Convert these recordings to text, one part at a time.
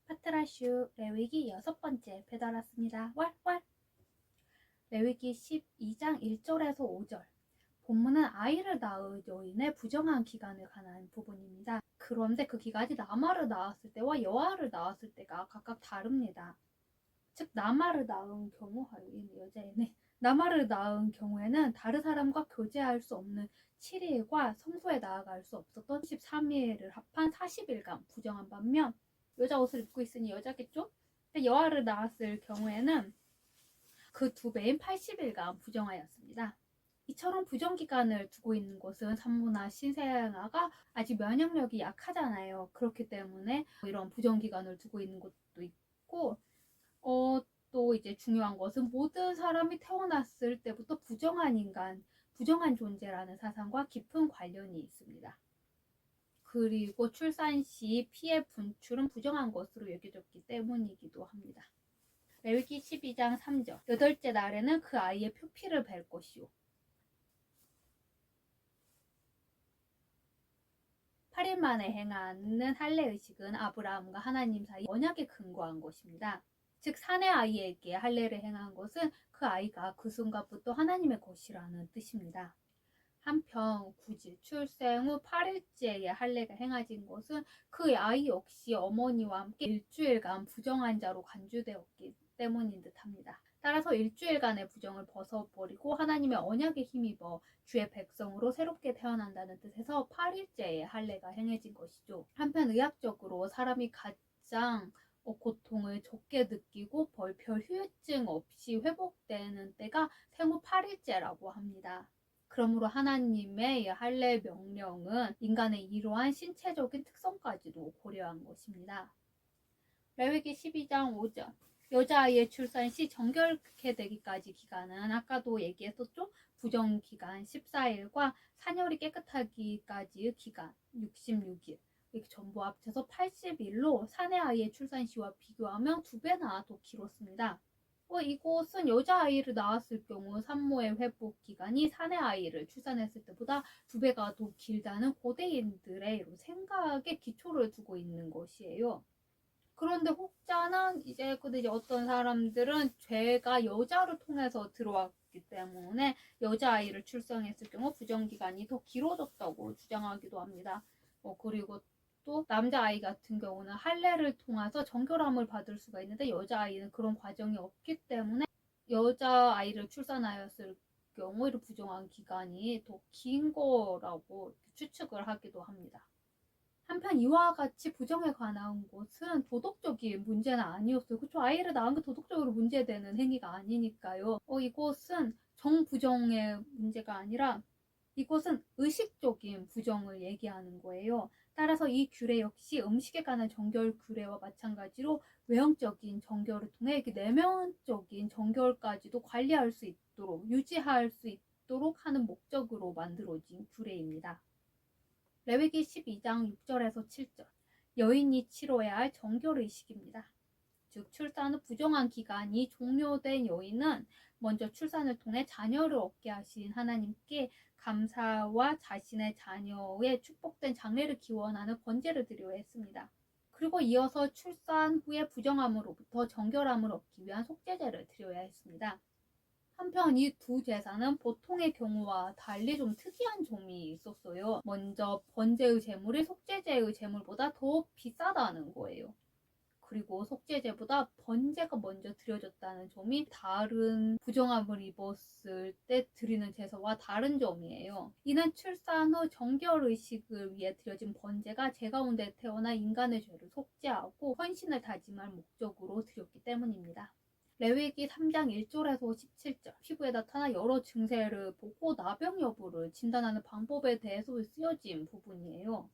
파트라슈 레위기 6번째 배달 왔습니다. 왈왈. 레위기 12장 1절에서 5절. 본문은 아이를 낳을 여인의 부정한 기간에 관한 부분입니다. 그런데 그 기간이 남아를 낳았을 때와 여아를 낳았을 때가 각각 다릅니다. 즉 남아를 낳은 경우, 여자애네. 남아를 낳은 경우에는 다른 사람과 교제할 수 없는 7일과 성소에 나아갈 수 없었던 13일을 합한 40일간 부정한 반면, 여자 옷을 입고 있으니 여자겠죠? 여아를 낳았을 경우에는 그 2배인 80일간 부정하였습니다. 이처럼 부정기간을 두고 있는 것은 산모나 신생아가 아직 면역력이 약하잖아요. 그렇기 때문에 이런 부정기간을 두고 있는 것도 있고, 또 이제 중요한 것은 모든 사람이 태어났을 때부터 부정한 인간, 부정한 존재라는 사상과 깊은 관련이 있습니다. 그리고 출산 시 피의 분출은 부정한 것으로 여겨졌기 때문이기도 합니다. 레위기 12장 3절. 8째 날에는 그 아이의 표피를 벨 것이요. 8일 만에 행하는 할례 의식은 아브라함과 하나님 사이 언약에 근거한 것입니다. 즉 사내 아이에게 할례를 행한 것은 그 아이가 그 순간부터 하나님의 것이라는 뜻입니다. 한편 9일 출생 후 8일째에 할례가 행해진 것은 그 아이 역시 어머니와 함께 일주일간 부정한 자로 간주되었기 때문인 듯합니다. 따라서 일주일간의 부정을 벗어버리고 하나님의 언약에 힘입어 주의 백성으로 새롭게 태어난다는 뜻에서 8일째에 할례가 행해진 것이죠. 한편 의학적으로 사람이 가장 고통을 적게 느끼고 별 후유증 없이 회복되는 때가 생후 8일째라고 합니다. 그러므로 하나님의 할례 명령은 인간의 이러한 신체적인 특성까지도 고려한 것입니다. 레위기 12장 5절. 여자아이의 출산 시 정결케 되기까지 기간은 아까도 얘기했었죠? 부정기간 14일과 산열이 깨끗하기까지의 기간 66일. 이렇게 전부 합쳐서 80일로 사내 아이의 출산 시와 비교하면 2배나 더 길었습니다. 이곳은 여자아이를 낳았을 경우 산모의 회복 기간이 사내 아이를 출산했을 때보다 2배가 더 길다는 고대인들의 생각에 기초를 두고 있는 것이에요. 그런데 혹자는 이제 어떤 사람들은 죄가 여자를 통해서 들어왔기 때문에 여자아이를 출산했을 경우 부정기간이 더 길어졌다고 주장하기도 합니다. 그리고 또 남자아이 같은 경우는 할례를 통해서 정결함을 받을 수가 있는데 여자아이는 그런 과정이 없기 때문에 여자아이를 출산하였을 경우 이런 부정한 기간이 더 긴 거라고 추측을 하기도 합니다. 한편 이와 같이 부정에 관한 것은 도덕적인 문제는 아니었어요. 그렇죠? 아이를 낳은 게 도덕적으로 문제되는 행위가 아니니까요. 이것은 정부정의 문제가 아니라 이것은 의식적인 부정을 얘기하는 거예요. 따라서 이 규례 역시 음식에 관한 정결 규례와 마찬가지로 외형적인 정결을 통해 내면적인 정결까지도 관리할 수 있도록, 유지할 수 있도록 하는 목적으로 만들어진 규례입니다. 레위기 12장 6절에서 7절. 여인이 치러야 할 정결의식입니다. 즉 출산 후 부정한 기간이 종료된 여인은 먼저 출산을 통해 자녀를 얻게 하신 하나님께 감사와 자신의 자녀의 축복된 장래를 기원하는 번제를 드려야 했습니다. 그리고 이어서 출산 후에 부정함으로부터 정결함을 얻기 위한 속죄제를 드려야 했습니다. 한편 이 두 제사는 보통의 경우와 달리 좀 특이한 점이 있었어요. 먼저 번제의 제물이 속죄제의 제물보다 더 비싸다는 거예요. 그리고 속죄제보다 번제가 먼저 드려졌다는 점이 다른 부정함을 입었을 때 드리는 제사와 다른 점이에요. 이는 출산 후 정결의식을 위해 드려진 번제가 제 가운데 태어나 인간의 죄를 속죄하고 헌신을 다짐할 목적으로 드렸기 때문입니다. 레위기 3장 1절에서 17절. 피부에 나타난 여러 증세를 보고 나병 여부를 진단하는 방법에 대해서 쓰여진 부분이에요.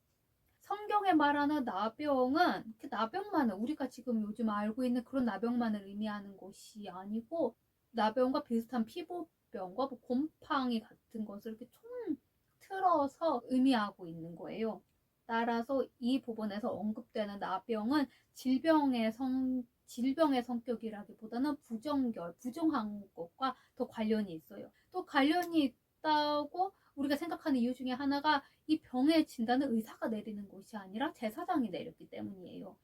성경에 말하는 나병은 그 나병만을 우리가 지금 요즘 알고 있는 그런 나병만을 의미하는 것이 아니고 나병과 비슷한 피부병과 곰팡이 같은 것을 이렇게 총 틀어서 의미하고 있는 거예요. 따라서 이 부분에서 언급되는 나병은 질병의 성격이라기보다는 부정한 것과 더 관련이 있어요. 또 관련이 있다고 우리가 생각하는 이유 중에 하나가 이 병의 진단을 의사가 내리는 것이 아니라 제사장이 내렸기 때문이에요.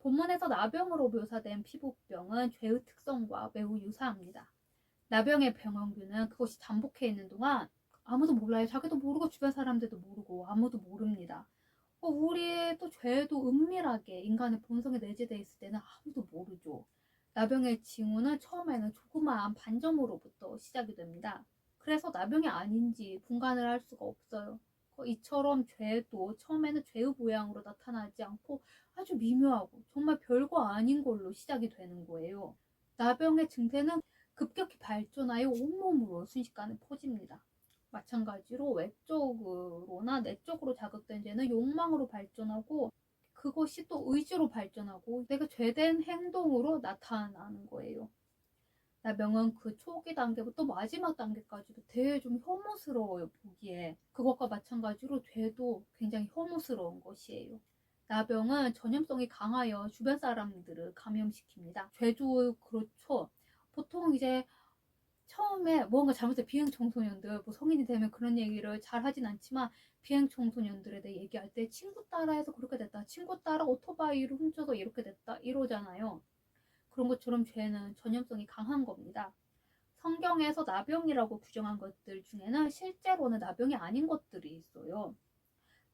본문에서 나병으로 묘사된 피부병은 죄의 특성과 매우 유사합니다. 나병의 병원균은 그것이 잠복해 있는 동안 아무도 몰라요. 자기도 모르고 주변 사람들도 모르고 아무도 모릅니다. 우리의 또 죄도 은밀하게 인간의 본성에 내재되어 있을 때는 아무도 모르죠. 나병의 징후는 처음에는 조그마한 반점으로부터 시작이 됩니다. 그래서 나병이 아닌지 분간을 할 수가 없어요. 이처럼 죄도 처음에는 죄의 모양으로 나타나지 않고 아주 미묘하고 정말 별거 아닌 걸로 시작이 되는 거예요. 나병의 증세는 급격히 발전하여 온몸으로 순식간에 퍼집니다. 마찬가지로 외적으로나 내적으로 자극된 죄는 욕망으로 발전하고 그것이 또 의지로 발전하고 내가 죄된 행동으로 나타나는 거예요. 나병은 그 초기 단계부터 마지막 단계까지도 되게 좀 혐오스러워요, 보기에. 그것과 마찬가지로 죄도 굉장히 혐오스러운 것이에요. 나병은 전염성이 강하여 주변 사람들을 감염시킵니다. 죄도 그렇죠. 보통 이제 처음에 뭔가 잘못된 비행 청소년들, 뭐 성인이 되면 그런 얘기를 잘 하진 않지만 비행 청소년들에 대해 얘기할 때 친구 따라해서 그렇게 됐다, 친구 따라 오토바이를 훔쳐서 이렇게 됐다 이러잖아요. 그런 것처럼 죄는 전염성이 강한 겁니다. 성경에서 나병이라고 규정한 것들 중에는 실제로는 나병이 아닌 것들이 있어요.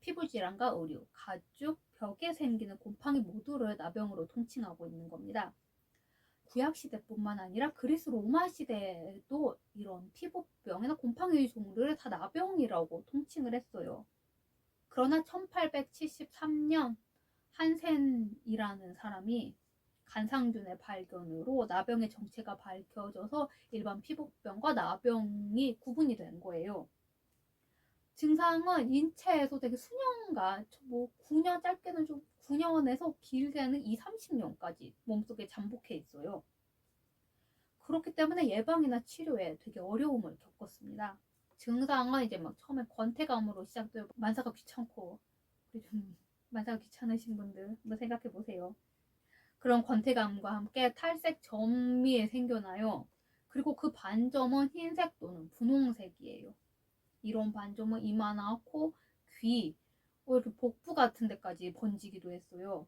피부질환과 의류, 가죽, 벽에 생기는 곰팡이 모두를 나병으로 통칭하고 있는 겁니다. 구약시대뿐만 아니라 그리스 로마 시대에도 이런 피부병이나 곰팡이 종류를 다 나병이라고 통칭을 했어요. 그러나 1873년 한센이라는 사람이 간상균의 발견으로 나병의 정체가 밝혀져서 일반 피부병과 나병이 구분이 된 거예요. 증상은 인체에서 되게 수년간, 9년, 짧게는 좀 9년에서 길게는 2, 30년까지 몸속에 잠복해 있어요. 그렇기 때문에 예방이나 치료에 되게 어려움을 겪었습니다. 증상은 이제 막 처음에 권태감으로 시작돼요. 만사가 귀찮고, 좀 만사가 귀찮으신 분들 한번 생각해 보세요. 그런 권태감과 함께 탈색 점이 생겨나요. 그리고 그 반점은 흰색 또는 분홍색이에요. 이런 반점은 이마나 코, 귀, 이렇게 복부 같은 데까지 번지기도 했어요.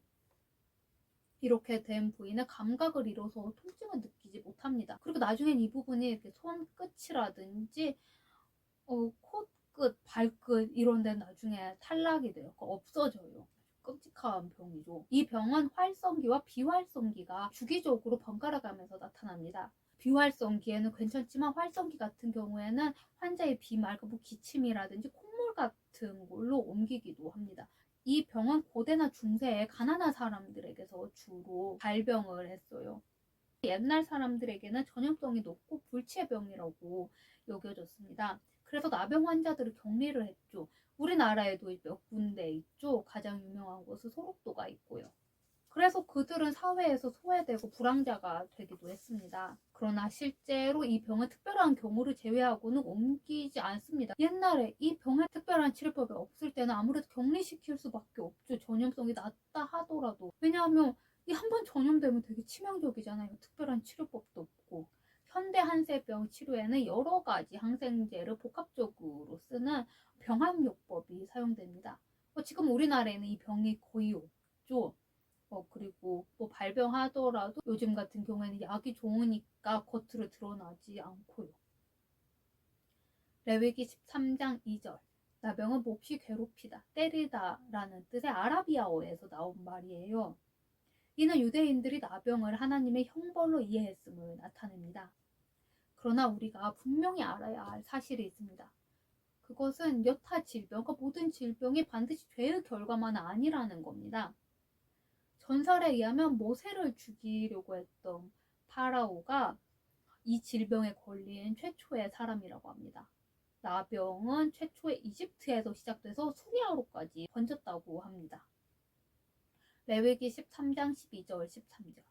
이렇게 된 부위는 감각을 잃어서 통증을 느끼지 못합니다. 그리고 나중엔 이 부분이 이렇게 손끝이라든지 코끝, 발끝 이런 데는 나중에 탈락이 돼요. 없어져요. 끔찍한 병이죠. 이 병은 활성기와 비활성기가 주기적으로 번갈아가면서 나타납니다. 비활성기에는 괜찮지만 활성기 같은 경우에는 환자의 비말, 기침이라든지 콧물 같은 걸로 옮기기도 합니다. 이 병은 고대나 중세의 가난한 사람들에게서 주로 발병을 했어요. 옛날 사람들에게는 전염성이 높고 불치의 병이라고 여겨졌습니다. 그래서 나병 환자들을 격리를 했죠. 우리나라에도 몇 군데 있죠. 가장 유명한 곳은 소록도가 있고요. 그래서 그들은 사회에서 소외되고 불황자가 되기도 했습니다. 그러나 실제로 이 병은 특별한 경우를 제외하고는 옮기지 않습니다. 옛날에 이 병에 특별한 치료법이 없을 때는 아무래도 격리시킬 수밖에 없죠. 전염성이 낮다 하더라도. 왜냐하면 이 한 번 전염되면 되게 치명적이잖아요. 특별한 치료법도 없고. 현대 한세병 치료에는 여러 가지 항생제를 복합적으로 쓰는 병합요법이 사용됩니다. 지금 우리나라에는 이 병이 거의 없죠. 그리고 또 발병하더라도 요즘 같은 경우에는 약이 좋으니까 겉으로 드러나지 않고요. 레위기 13장 2절 나병은 몹시 괴롭히다, 때리다 라는 뜻의 아라비아어에서 나온 말이에요. 이는 유대인들이 나병을 하나님의 형벌로 이해했음을 나타냅니다. 그러나 우리가 분명히 알아야 할 사실이 있습니다. 그것은 여타 질병, 모든 질병이 반드시 죄의 결과만 아니라는 겁니다. 전설에 의하면 모세를 죽이려고 했던 파라오가 이 질병에 걸린 최초의 사람이라고 합니다. 나병은 최초에 이집트에서 시작돼서 수리아로까지 번졌다고 합니다. 레위기 13장 12절 13절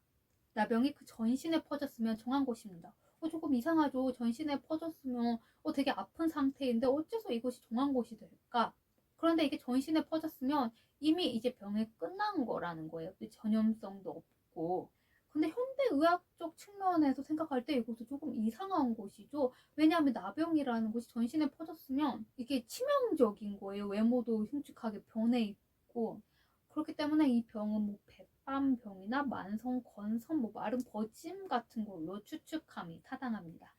나병이 그 전신에 퍼졌으면 정한 것입니다. 조금 이상하죠. 전신에 퍼졌으면 되게 아픈 상태인데 어째서 이것이 정한 것이 될까? 그런데 이게 전신에 퍼졌으면 이미 이제 병이 끝난 거라는 거예요. 전염성도 없고. 근데 현대의학적 측면에서 생각할 때 이것도 조금 이상한 것이죠. 왜냐하면 나병이라는 것이 전신에 퍼졌으면 이게 치명적인 거예요. 외모도 흉측하게 변해 있고. 그렇기 때문에 이 병은 폐암병이나 만성 건선, 마른 버짐 같은 걸로 추측함이 타당합니다.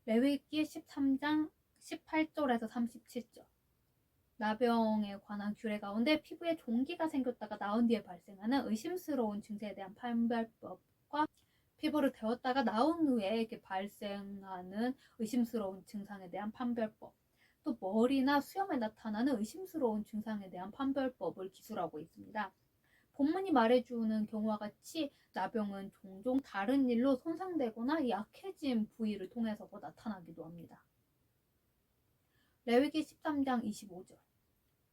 레위기 13장 18절에서 37절. 나병에 관한 규례 가운데 피부에 종기가 생겼다가 나온 뒤에 발생하는 의심스러운 증세에 대한 판별법과 피부를 데웠다가 나온 후에 이렇게 발생하는 의심스러운 증상에 대한 판별법, 또 머리나 수염에 나타나는 의심스러운 증상에 대한 판별법을 기술하고 있습니다. 본문이 말해주는 경우와 같이 나병은 종종 다른 일로 손상되거나 약해진 부위를 통해서 나타나기도 합니다. 레위기 13장 25절.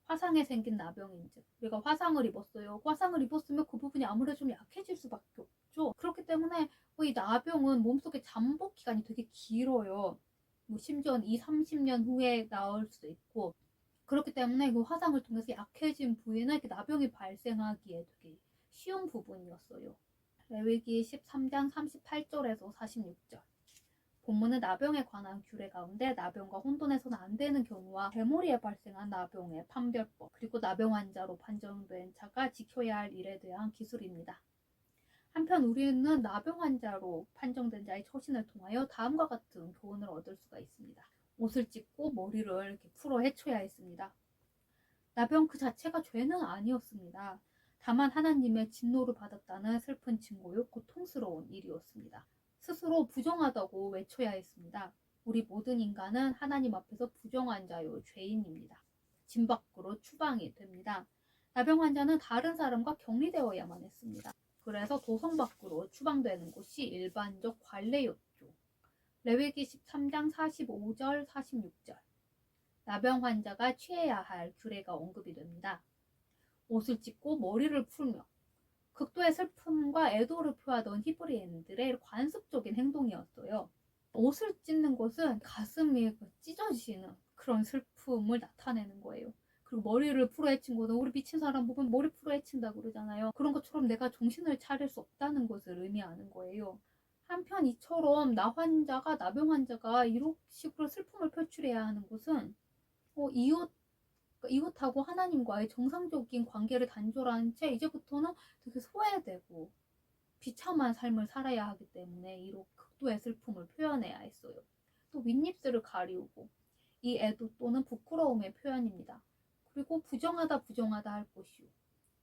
화상에 생긴 나병인즉 우리가 화상을 입었어요. 화상을 입었으면 그 부분이 아무래도 좀 약해질 수밖에 없죠. 그렇기 때문에 이 나병은 몸속에 잠복 기간이 되게 길어요. 심지어는 20-30년 후에 나올 수도 있고, 그렇기 때문에 그 화상을 통해서 약해진 부위는 이렇게 나병이 발생하기에 되게 쉬운 부분이었어요. 레위기 13장 38절에서 46절. 본문은 나병에 관한 규례 가운데 나병과 혼돈해서는 안 되는 경우와 대머리에 발생한 나병의 판별법, 그리고 나병 환자로 판정된 자가 지켜야 할 일에 대한 기술입니다. 한편 우리는 나병 환자로 판정된 자의 처신을 통하여 다음과 같은 교훈을 얻을 수가 있습니다. 옷을 찢고 머리를 이렇게 풀어 헤쳐야 했습니다. 나병 그 자체가 죄는 아니었습니다. 다만 하나님의 진노를 받았다는 슬픈 증거요, 고통스러운 일이었습니다. 스스로 부정하다고 외쳐야 했습니다. 우리 모든 인간은 하나님 앞에서 부정한 자요, 죄인입니다. 진 밖으로 추방이 됩니다. 나병 환자는 다른 사람과 격리되어야만 했습니다. 그래서 도성 밖으로 추방되는 것이 일반적 관례였죠. 레위기 13장 45절 46절. 나병 환자가 취해야 할 규례가 언급이 됩니다. 옷을 찢고 머리를 풀며 극도의 슬픔과 애도를 표하던 히브리인들의 관습적인 행동이었어요. 옷을 찢는 것은 가슴이 찢어지는 그런 슬픔을 나타내는 거예요. 그리고 머리를 풀어 헤친 거는 우리 미친 사람 보면 머리 풀어 헤친다고 그러잖아요. 그런 것처럼 내가 정신을 차릴 수 없다는 것을 의미하는 거예요. 한편 이처럼 나병 환자가 이런 식으로 슬픔을 표출해야 하는 것은 이웃하고 하나님과의 정상적인 관계를 단절한 채 이제부터는 되게 소외되고 비참한 삶을 살아야 하기 때문에 이런 극도의 슬픔을 표현해야 했어요. 또 윗입술을 가리우고, 이 애도 또는 부끄러움의 표현입니다. 그리고 부정하다 할 것이요,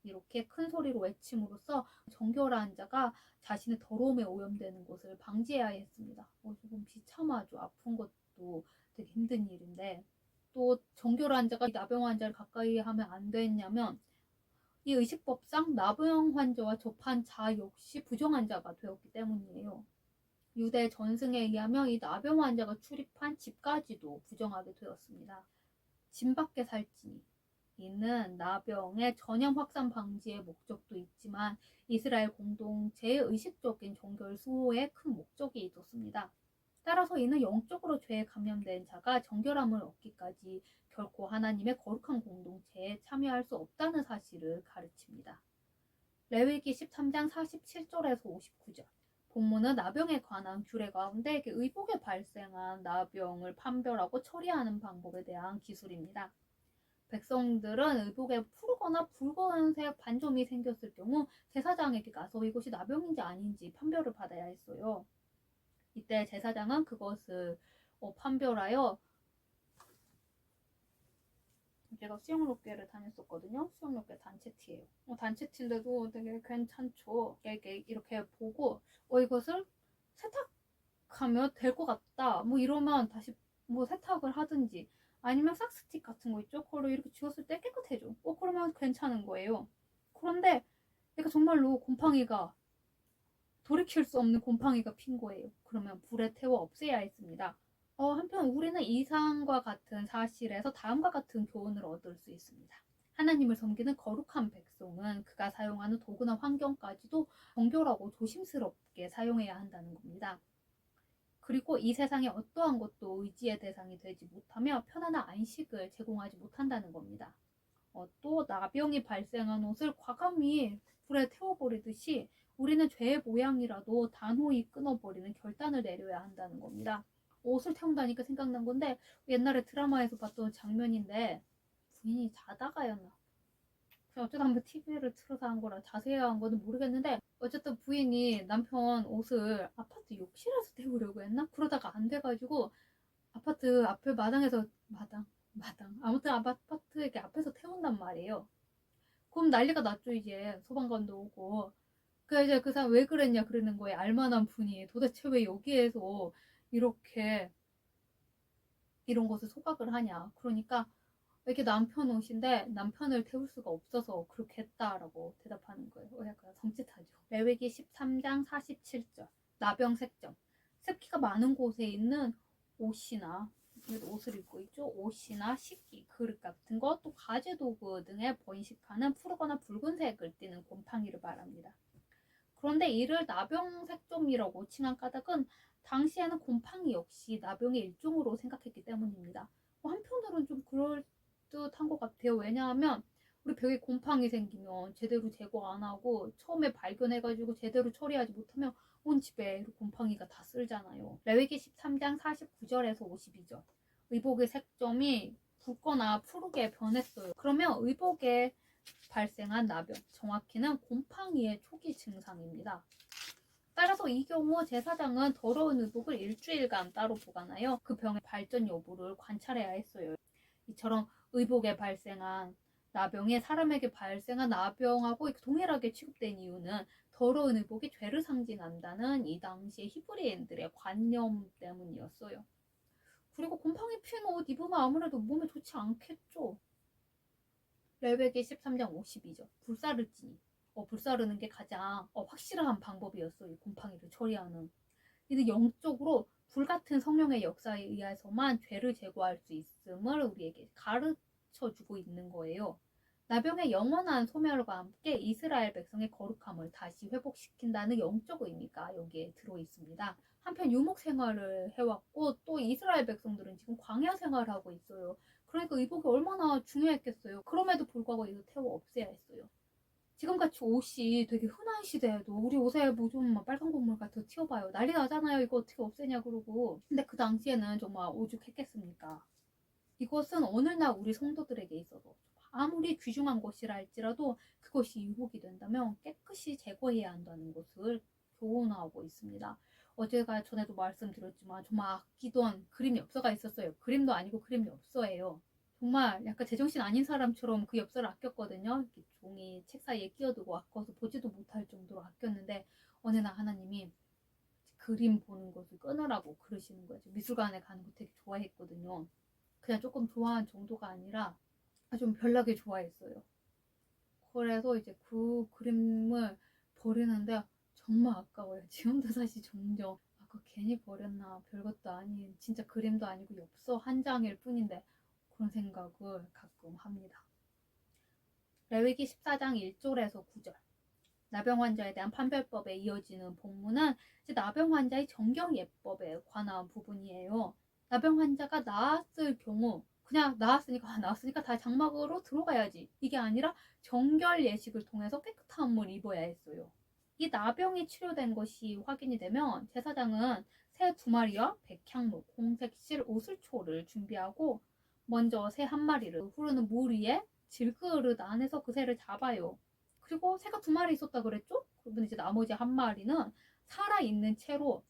이렇게 큰 소리로 외침으로써 정결한 자가 자신의 더러움에 오염되는 것을 방지해야 했습니다. 조금 비참하죠. 아픈 것도 되게 힘든 일인데, 또 정결한 자가 나병 환자를 가까이 하면 안 됐냐면, 이 의식법상 나병 환자와 접한 자 역시 부정한 자가 되었기 때문이에요. 유대 전승에 의하면 이 나병 환자가 출입한 집까지도 부정하게 되었습니다. 집 밖에 살지니, 이는 나병의 전염 확산 방지의 목적도 있지만 이스라엘 공동체의 의식적인 정결 수호에 큰 목적이 있었습니다. 따라서 이는 영적으로 죄에 감염된 자가 정결함을 얻기까지 결코 하나님의 거룩한 공동체에 참여할 수 없다는 사실을 가르칩니다. 레위기 13장 47절에서 59절. 본문은 나병에 관한 규례 가운데 의복에 발생한 나병을 판별하고 처리하는 방법에 대한 기술입니다. 백성들은 의복에 푸르거나 붉은색 반점이 생겼을 경우 제사장에게 가서 이것이 나병인지 아닌지 판별을 받아야 했어요. 이때 제사장은 그것을 판별하여, 제가 수영롭계를 다녔었거든요. 수영롭계 단체티예요. 단체티인데도 되게 괜찮죠. 이렇게 보고 이것을 세탁하면 될 것 같다. 이러면 다시 세탁을 하든지, 아니면 싹스틱 같은 거 있죠. 그걸로 이렇게 지웠을 때 깨끗해져. 그러면 괜찮은 거예요. 그런데 내가 정말로 곰팡이가, 돌이킬 수 없는 곰팡이가 핀 거예요. 그러면 불에 태워 없애야 했습니다. 한편 우리는 이상과 같은 사실에서 다음과 같은 교훈을 얻을 수 있습니다. 하나님을 섬기는 거룩한 백성은 그가 사용하는 도구나 환경까지도 정결하고 조심스럽게 사용해야 한다는 겁니다. 그리고 이 세상의 어떠한 것도 의지의 대상이 되지 못하며 편안한 안식을 제공하지 못한다는 겁니다. 또 나병이 발생한 옷을 과감히 불에 태워버리듯이 우리는 죄의 모양이라도 단호히 끊어버리는 결단을 내려야 한다는 겁니다. 옷을 태운다니까 생각난 건데, 옛날에 드라마에서 봤던 장면인데 부인이 자다가였나, 그냥 어쩌다 한번 TV를 틀어서 한 거라 자세한 거는 모르겠는데 어쨌든 부인이 남편 옷을 아파트 욕실에서 태우려고 했나? 그러다가 안 돼가지고 아파트 앞에 마당에서 마당 아무튼 아파트 이렇게 앞에서 태운단 말이에요. 그럼 난리가 났죠. 이제 소방관도 오고. 그 이제 그 사람 왜 그랬냐 그러는 거예요. 알만한 분이 도대체 왜 여기에서 이렇게 이런 것을 소각을 하냐. 그러니까 이렇게 남편 옷인데 남편을 태울 수가 없어서 그렇게 했다라고 대답하는 거예요. 약간 섬찟하죠. 레위기 13장 47절. 나병 색점. 습기가 많은 곳에 있는 옷이나 옷을 입고 있죠. 옷이나 식기, 그릇 같은 것, 또 가재 도구 등에 번식하는 푸르거나 붉은색을 띠는 곰팡이를 말합니다. 그런데 이를 나병색점이라고 칭한 까닭은 당시에는 곰팡이 역시 나병의 일종으로 생각했기 때문입니다. 한편으로는 좀 그럴듯한 것 같아요. 왜냐하면 우리 벽에 곰팡이 생기면 제대로 제거 안 하고 처음에 발견해가지고 제대로 처리하지 못하면 온 집에 곰팡이가 다 쓸잖아요. 레위기 13장 49절에서 52절. 의복의 색점이 붉거나 푸르게 변했어요. 그러면 의복에 발생한 나병, 정확히는 곰팡이의 초기 증상입니다. 따라서 이 경우 제사장은 더러운 의복을 일주일간 따로 보관하여 그 병의 발전 여부를 관찰해야 했어요. 이처럼 의복에 발생한 나병이 사람에게 발생한 나병하고 동일하게 취급된 이유는 더러운 의복이 죄를 상징한다는 이 당시의 히브리인들의 관념 때문이었어요. 그리고 곰팡이 피는 옷 입으면 아무래도 몸에 좋지 않겠죠. 레위기 13장 52절. 불사를 찌니. 불사르는 게 가장 확실한 방법이었어요. 곰팡이를 처리하는. 이는 영적으로 불같은 성령의 역사에 의해서만 죄를 제거할 수 있음을 우리에게 가르쳐주고 있는 거예요. 나병의 영원한 소멸과 함께 이스라엘 백성의 거룩함을 다시 회복시킨다는 영적 의미가 여기에 들어있습니다. 한편 유목 생활을 해왔고 또 이스라엘 백성들은 지금 광야 생활을 하고 있어요. 그러니까 의복이 얼마나 중요했겠어요. 그럼에도 불구하고 이거 태워 없애야 했어요. 지금같이 옷이 되게 흔한 시대에도 우리 옷에 뭐 좀 빨간 고물 같은 거 튀어봐요. 난리 나잖아요. 이거 어떻게 없애냐 그러고. 근데 그 당시에는 정말 오죽했겠습니까? 이것은 오늘날 우리 성도들에게 있어서 아무리 귀중한 것이라 할지라도 그것이 유혹이 된다면 깨끗이 제거해야 한다는 것을 교훈하고 있습니다. 어제가 전에도 말씀드렸지만 정말 아끼던 그림 엽서가 있었어요. 그림도 아니고 그림 엽서예요. 정말 약간 제정신 아닌 사람처럼 그 엽서를 아꼈거든요. 이렇게 종이 책 사이에 끼워두고 아껴서 보지도 못할 정도로 아꼈는데 어느 날 하나님이 그림 보는 것을 끊으라고 그러시는 거예요. 미술관에 가는 거 되게 좋아했거든요. 그냥 조금 좋아한 정도가 아니라 좀 별나게 좋아했어요. 그래서 이제 그 그림을 버리는데 정말 아까워요. 지금도 사실 종종 그거 괜히 버렸나, 별것도 아닌 진짜 그림도 아니고 엽서 한 장일 뿐인데 그런 생각을 가끔 합니다. 레위기 14장 1절에서 9절. 나병 환자에 대한 판별법에 이어지는 본문은 이제 나병 환자의 정경 예법에 관한 부분이에요. 나병 환자가 나았을 경우 그냥 나았으니까 다 장막으로 들어가야지. 이게 아니라 정결 예식을 통해서 깨끗한 물 입어야 했어요. 이 나병이 치료된 것이 확인이 되면 제사장은 새 2마리와 백향목, 홍색실, 오슬초를 준비하고 먼저 새 1마리를 흐르는 물 위에 질그릇 안에서 그 새를 잡아요. 그리고 새가 2마리 있었다 그랬죠? 그러면 이제 나머지 1마리는 살아있는 채로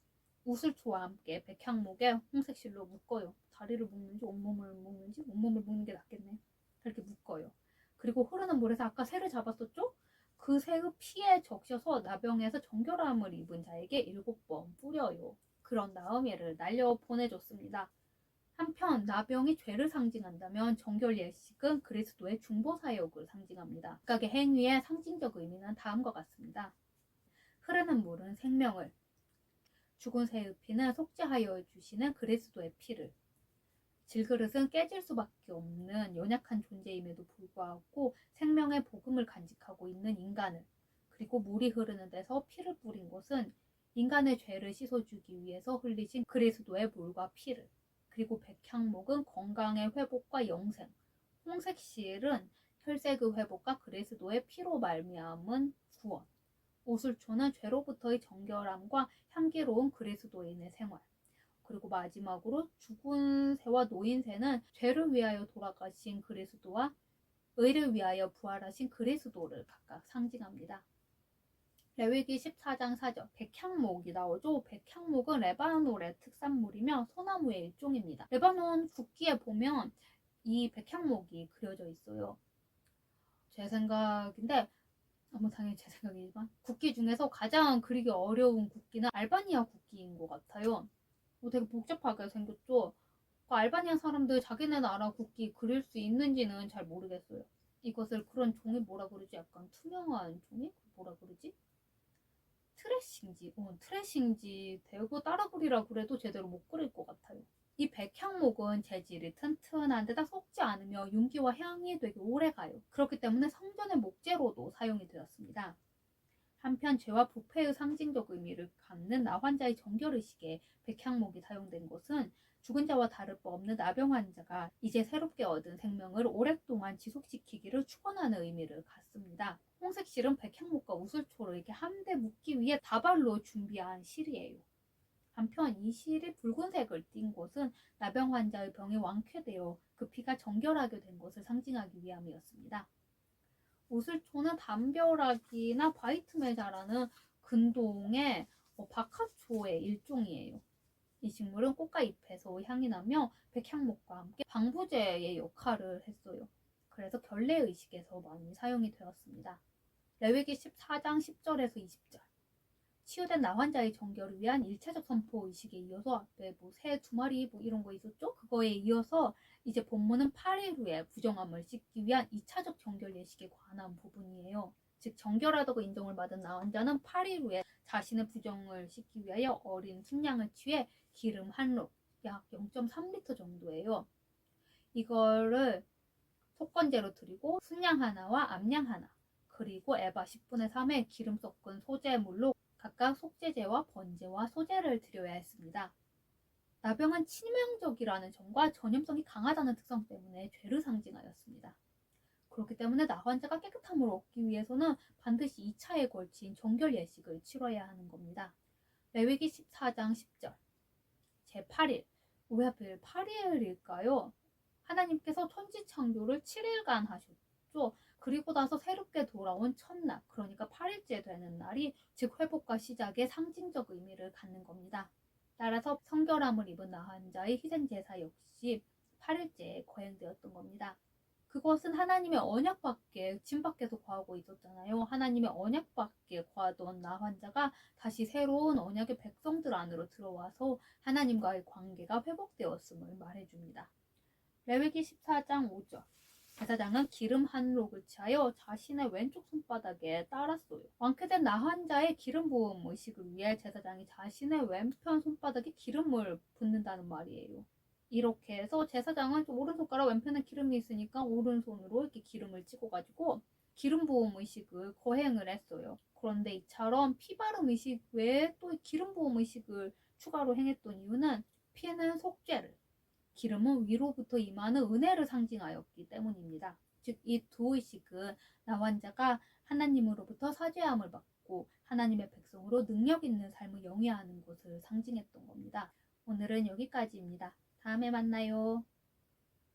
우슬초와 함께 백향목에 홍색실로 묶어요. 다리를 묶는지 온몸을 묶는지 온몸을 묶는 게 낫겠네. 이렇게 묶어요. 그리고 흐르는 물에서 아까 새를 잡았었죠? 그 새의 피에 적셔서 나병에서 정결함을 입은 자에게 7번 뿌려요. 그런 다음 얘를 날려 보내줬습니다. 한편 나병이 죄를 상징한다면 정결 예식은 그리스도의 중보 사역을 상징합니다. 각각의 행위의 상징적 의미는 다음과 같습니다. 흐르는 물은 생명을, 죽은 새의 피는 속죄하여 주시는 그리스도의 피를, 질그릇은 깨질 수밖에 없는 연약한 존재임에도 불구하고 생명의 복음을 간직하고 있는 인간을, 그리고 물이 흐르는 데서 피를 뿌린 것은 인간의 죄를 씻어주기 위해서 흘리신 그리스도의 물과 피를, 그리고 백향목은 건강의 회복과 영생, 홍색실은 혈색의 회복과 그리스도의 피로 말미암은 구원, 오슬초는 죄로부터의 정결함과 향기로운 그리스도인의 생활, 그리고 마지막으로 죽은 새와 노인 새는 죄를 위하여 돌아가신 그리스도와 의를 위하여 부활하신 그리스도를 각각 상징합니다. 레위기 14장 4절 백향목이 나오죠. 백향목은 레바논의 특산물이며 소나무의 일종입니다. 레바논 국기에 보면 이 백향목이 그려져 있어요. 제 생각인데 당연히 제 생각이지만 국기 중에서 가장 그리기 어려운 국기는 알바니아 국기인 것 같아요. 되게 복잡하게 생겼죠. 알바니아 사람들 자기네 나라 국기 그릴 수 있는지는 잘 모르겠어요. 이것을 그런 종이 뭐라 그러지? 약간 투명한 종이? 뭐라 그러지? 트레싱지 대고 따라 그리라 그래도 제대로 못 그릴 것 같아요. 이 백향목은 재질이 튼튼한데다 속지 않으며 윤기와 향이 되게 오래가요. 그렇기 때문에 성전의 목재로도 사용이 되었습니다. 한편 죄와 부패의 상징적 의미를 갖는 나환자의 정결의식에 백향목이 사용된 것은 죽은 자와 다를 바 없는 나병 환자가 이제 새롭게 얻은 생명을 오랫동안 지속시키기를 축원하는 의미를 갖습니다. 홍색 실은 백향목과 우슬초를 이렇게 한데 묶기 위해 다발로 준비한 실이에요. 한편 이 실이 붉은색을 띤 것은 나병 환자의 병이 완쾌되어 그 피가 정결하게 된 것을 상징하기 위함이었습니다. 우슬초는 담벼락이나 바이틈에 자라는 근동의 박하초의 일종이에요. 이 식물은 꽃과 잎에서 향이 나며 백향목과 함께 방부제의 역할을 했어요. 그래서 결례의식에서 많이 사용이 되었습니다. 레위기 14장 10절에서 20절 치유된 나환자의 정결을 위한 1차적 선포 의식에 이어서 앞에 새 2마리 이런 거 있었죠? 그거에 이어서 이제 본문은 8일 후에 부정함을 씻기 위한 2차적 정결 예식에 관한 부분이에요. 즉 정결하다고 인정을 받은 나환자는 8일 후에 자신의 부정을 씻기 위하여 어린 순양을 취해 기름 한 록, 약 0.3리터 정도예요. 이거를 속건제로 드리고 순양 하나와 암양 하나 그리고 에바 10분의 3에 기름 섞은 소재물로 각각 속죄제와 번제와 소제를 드려야 했습니다. 나병은 치명적이라는 점과 전염성이 강하다는 특성 때문에 죄를 상징하였습니다. 그렇기 때문에 나환자가 깨끗함을 얻기 위해서는 반드시 2차에 걸친 정결 예식을 치러야 하는 겁니다. 레위기 14장 10절 제8일 왜 하필 8일일까요? 하나님께서 천지 창조를 7일간 하셨죠. 그리고 나서 새롭게 돌아온 첫날, 그러니까 8일째 되는 날이 즉 회복과 시작의 상징적 의미를 갖는 겁니다. 따라서 성결함을 입은 나환자의 희생제사 역시 8일째에 거행되었던 겁니다. 그것은 하나님의 언약밖에 진 밖에서 거하고 있었잖아요. 하나님의 언약밖에 거하던 나환자가 다시 새로운 언약의 백성들 안으로 들어와서 하나님과의 관계가 회복되었음을 말해줍니다. 레위기 14장 5절 제사장은 기름 한 록을 취하여 자신의 왼쪽 손바닥에 따랐어요. 완쾌된 나환자의 기름 부음 의식을 위해 제사장이 자신의 왼편 손바닥에 기름을 붓는다는 말이에요. 이렇게 해서 제사장은 오른손가락 왼편에 기름이 있으니까 오른손으로 이렇게 기름을 찍어가지고 기름 부음 의식을 거행을 했어요. 그런데 이처럼 피 바름 의식 외에 또 기름 부음 의식을 추가로 행했던 이유는 피는 속죄를, 기름은 위로부터 임하는 은혜를 상징하였기 때문입니다. 즉 이 두 의식은 나환자가 하나님으로부터 사죄함을 받고 하나님의 백성으로 능력 있는 삶을 영위하는 것을 상징했던 겁니다. 오늘은 여기까지입니다. 다음에 만나요.